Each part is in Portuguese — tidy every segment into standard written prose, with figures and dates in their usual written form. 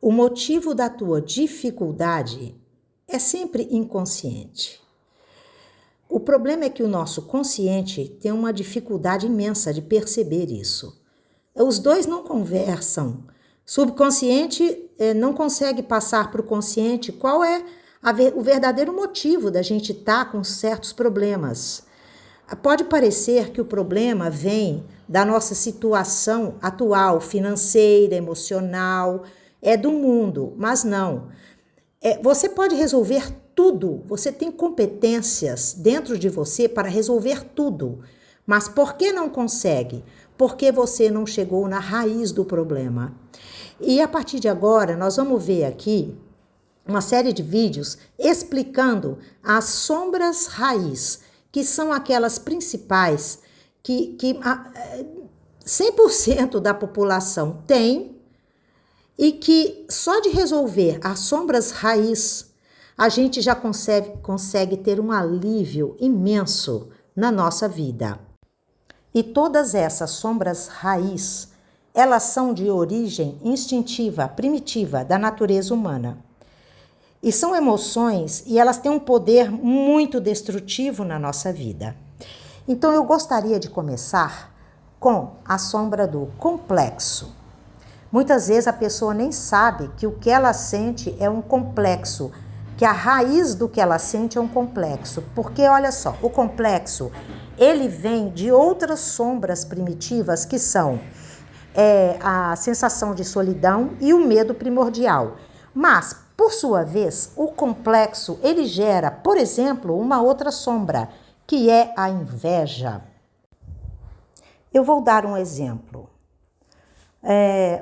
o motivo da tua dificuldade é sempre inconsciente. O problema é que o nosso consciente tem uma dificuldade imensa de perceber isso. Os dois não conversam. Subconsciente não consegue passar para o consciente qual é o verdadeiro motivo da gente estar com certos problemas. Pode parecer que o problema vem da nossa situação atual, financeira, emocional, do mundo, mas não. Você pode resolver tudo, você tem competências dentro de você para resolver tudo, mas por que não consegue? Porque você não chegou na raiz do problema. E a partir de agora, nós vamos ver aqui uma série de vídeos explicando as sombras raiz, que são aquelas principais que 100% da população tem, e que só de resolver as sombras raiz, a gente já consegue ter um alívio imenso na nossa vida. E todas essas sombras raiz, elas são de origem instintiva, primitiva, da natureza humana. E são emoções e elas têm um poder muito destrutivo na nossa vida. Então eu gostaria de começar com a sombra do complexo. Muitas vezes a pessoa nem sabe que o que ela sente é um complexo, que a raiz do que ela sente é um complexo. Porque olha só, o complexo, ele vem de outras sombras primitivas que são a sensação de solidão e o medo primordial. Mas, por sua vez, o complexo, ele gera, por exemplo, uma outra sombra, que é a inveja. Eu vou dar um exemplo.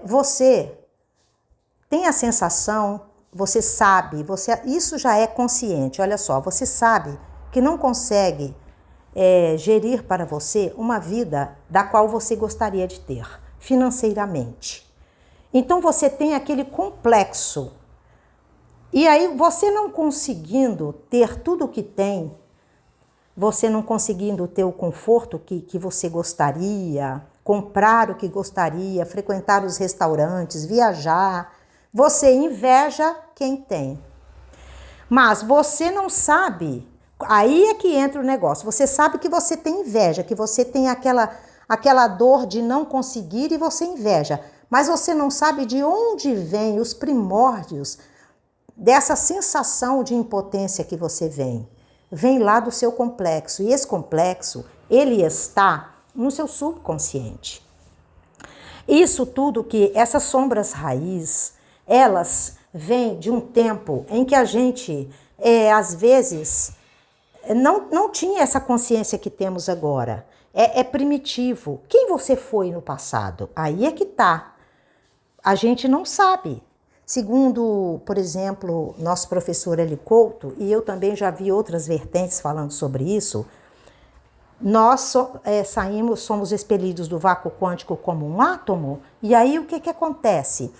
Você tem a sensação, você sabe, isso já é consciente, olha só, você sabe que não consegue gerir para você uma vida da qual você gostaria de ter, financeiramente. Então você tem aquele complexo. E aí você não conseguindo ter tudo o que tem, você não conseguindo ter o conforto que você gostaria, comprar o que gostaria, frequentar os restaurantes, viajar, você inveja quem tem. Mas você não sabe, aí é que entra o negócio, você sabe que você tem inveja, que você tem aquela dor de não conseguir e você inveja, mas você não sabe de onde vem os primórdios dessa sensação de impotência que você vem lá do seu complexo, e esse complexo, ele está no seu subconsciente. Isso tudo que essas sombras raiz, elas vêm de um tempo em que a gente, às vezes, não tinha essa consciência que temos agora. É primitivo. Quem você foi no passado? Aí é que tá. A gente não sabe. Segundo, por exemplo, nosso professor Eli Couto, e eu também já vi outras vertentes falando sobre isso, nós somos expelidos do vácuo quântico como um átomo, e aí o que acontece?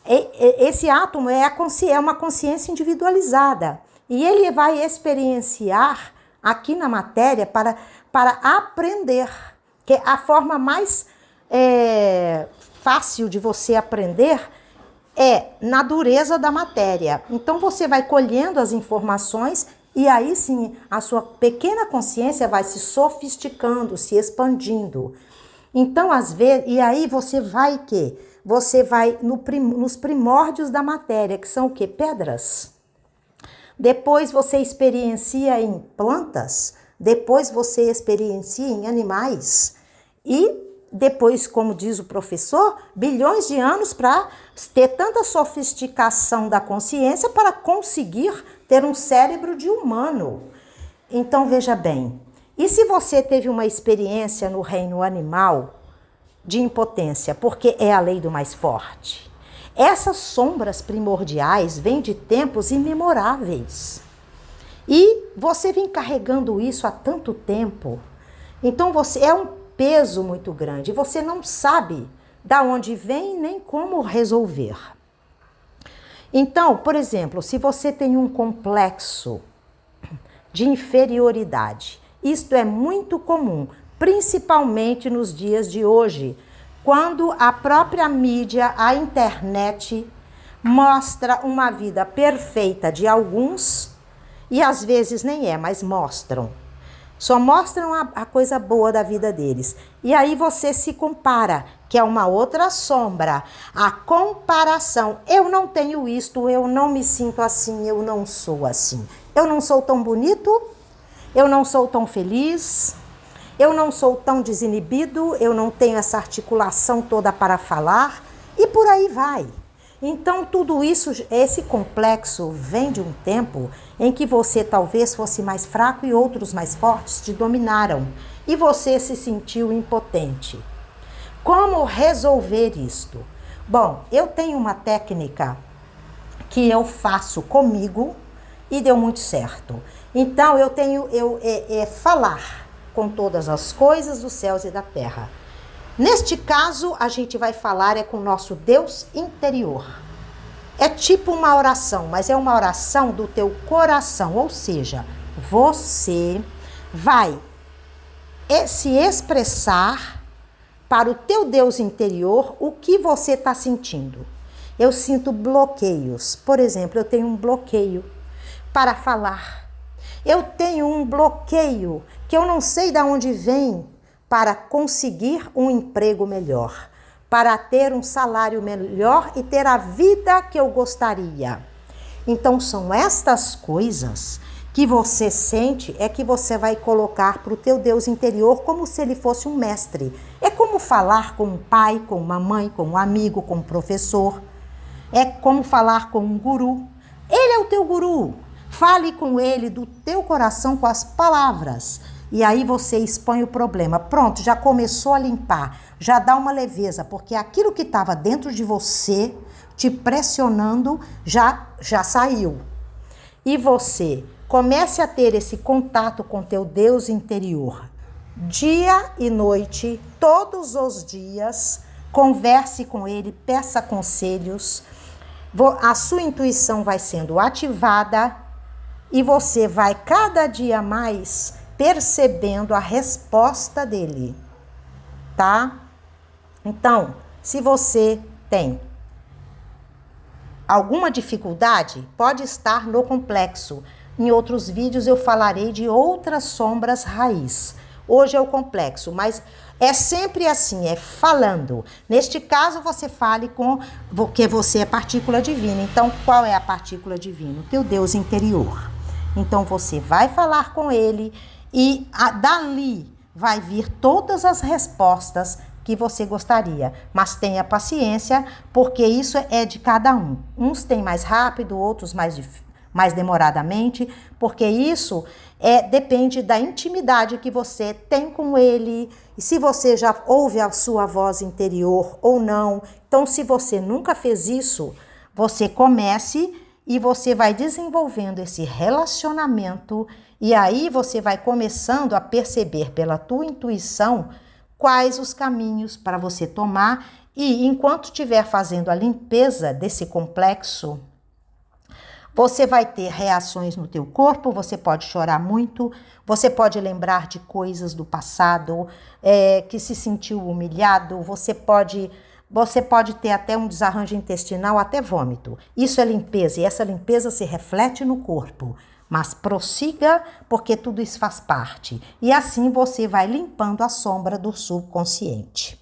Esse átomo é uma consciência individualizada, e ele vai experienciar aqui na matéria para aprender, que a forma mais fácil de você aprender na dureza da matéria. Então você vai colhendo as informações e aí sim a sua pequena consciência vai se sofisticando, se expandindo. Então às vezes, e aí você vai Você vai nos primórdios da matéria, que são o quê? Pedras. Depois você experiencia em plantas, depois você experiencia em animais e depois, como diz o professor, bilhões de anos para ter tanta sofisticação da consciência para conseguir ter um cérebro de humano. Então, veja bem, e se você teve uma experiência no reino animal de impotência, porque é a lei do mais forte? Essas sombras primordiais vêm de tempos imemoráveis. E você vem carregando isso há tanto tempo. Então, é um peso muito grande, você não sabe da onde vem nem como resolver. Então, por exemplo, se você tem um complexo de inferioridade, isto é muito comum, principalmente nos dias de hoje, quando a própria mídia, a internet, mostra uma vida perfeita de alguns e às vezes nem é, mas mostram. Só mostram a coisa boa da vida deles. E aí você se compara, que é uma outra sombra. A comparação. Eu não tenho isto, eu não me sinto assim, eu não sou assim. Eu não sou tão bonito, eu não sou tão feliz, eu não sou tão desinibido, eu não tenho essa articulação toda para falar e por aí vai. Então tudo isso, esse complexo vem de um tempo em que você talvez fosse mais fraco e outros mais fortes te dominaram e você se sentiu impotente. Como resolver isto? Bom, eu tenho uma técnica que eu faço comigo e deu muito certo. Então eu tenho falar com todas as coisas dos céus e da terra. Neste caso, a gente vai falar com o nosso Deus interior. É tipo uma oração, mas é uma oração do teu coração, ou seja, você vai se expressar para o teu Deus interior o que você está sentindo. Eu sinto bloqueios. Por exemplo, eu tenho um bloqueio para falar. Eu tenho um bloqueio que eu não sei de onde vem para conseguir um emprego melhor, para ter um salário melhor e ter a vida que eu gostaria. Então são estas coisas que você sente, é que você vai colocar para o teu Deus interior como se ele fosse um mestre. É como falar com um pai, com uma mãe, com um amigo, com um professor. É como falar com um guru. Ele é o teu guru. Fale com ele do teu coração com as palavras. E aí você expõe o problema. Pronto, já começou a limpar. Já dá uma leveza, porque aquilo que estava dentro de você, te pressionando, já saiu. E você comece a ter esse contato com teu Deus interior. Dia e noite, todos os dias, converse com ele, peça conselhos. A sua intuição vai sendo ativada e você vai cada dia mais percebendo a resposta dele, tá? Então, se você tem alguma dificuldade, pode estar no complexo. Em outros vídeos eu falarei de outras sombras raiz. Hoje é o complexo, mas é sempre assim, é falando. Neste caso, você fale com, porque você é partícula divina. Então, qual é a partícula divina? O teu Deus interior. Então, você vai falar com ele e dali vai vir todas as respostas que você gostaria. Mas tenha paciência, porque isso é de cada um. Uns têm mais rápido, outros mais demoradamente, porque isso depende da intimidade que você tem com ele, e se você já ouve a sua voz interior ou não. Então, se você nunca fez isso, você comece e você vai desenvolvendo esse relacionamento, e aí você vai começando a perceber pela tua intuição quais os caminhos para você tomar, e enquanto estiver fazendo a limpeza desse complexo, você vai ter reações no teu corpo, você pode chorar muito, você pode lembrar de coisas do passado, que se sentiu humilhado, você pode ter até um desarranjo intestinal, até vômito. Isso é limpeza, e essa limpeza se reflete no corpo. Mas prossiga, porque tudo isso faz parte. E assim você vai limpando a sombra do subconsciente.